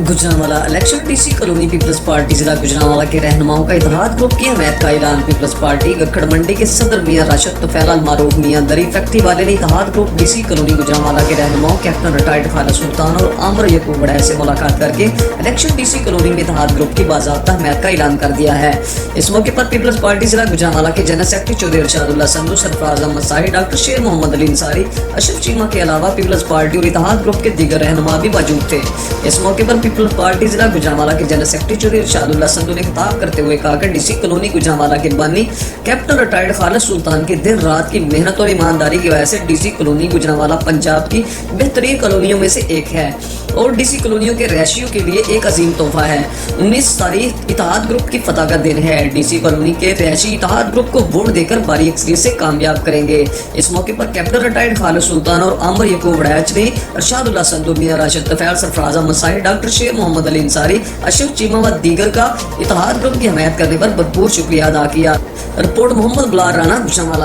Gujranwala election DC colony Peoples Party जिला गुजरांवाला के रहनुमाओं का इत्तेहाद ग्रुप की हमायत का ऐलान। पीपल्स पार्टी गखड़ मंडी के सदर मियां राशिद तफैल अल मारूफ मियां दरी फैक्ट्री वाले ने इत्तेहाद ग्रुप डीसी कॉलोनी गुजरांवाला के रहनुमाओं कैप्टन रिटायर्ड खालिद सुल्तान और आमर यकूब वड़ैच से मुलाकात करके इलेक्शन डीसी कॉलोनी में इत्तेहाद ग्रुप की बाज़ाब्ता हमायत का ऐलान कर दिया है। इस मौके पर पीपल्स पार्टी जिला गुजरांवाला के general secretary Chaudhry Irshadullah Sandhu, Sarfraz Ahmed Sahib, doctor Sher Mohammad Ali Ansari, Ashraf Cheema के अलावा पीपल्स पार्टी और इत्तेहाद ग्रुप के दीगर रहनुमा भी मौजूद थे। इस मौके पर पीपल्स पार्टी जिला गुजरांवाला के जनरल सेक्रेटरी चौधरी इरशादुल्लाह संधू ने खिताब करते हुए कहा कि डीसी कॉलोनी गुजरांवाला के बानी कैप्टन रिटायर्ड खालिद सुल्तान की दिन रात की मेहनत और ईमानदारी की वजह से डीसी कॉलोनी गुजरांवाला पंजाब की बेहतरीन कॉलोनियों में से एक है और डीसी कॉलोनियों के रहायशियों के लिए एक अजीम तोहफा है। 19 तारीख इत्तेहाद ग्रुप की फतह का दिन है। डीसी कॉलोनी के रहायशी इत्तेहाद ग्रुप को वोट देकर भारी अक्सरियत से कामयाब करेंगे। इस मौके पर कैप्टन रिटायर्ड खालिद सुल्तान और आमर यकूब वड़ैच ने इरशादुल्लाह संधू, मियां राशिद तफैल, सरफराज अहमद साहिब, डॉक्टर शेर मोहम्मद अली अंसारी, अशरफ चीमा व दीगर का इत्तेहाद ग्रुप की हमायत करने पर भरपूर शुक्रिया अदा किया। रिपोर्ट मोहम्मद बिलाल राना, गुजरांवाला।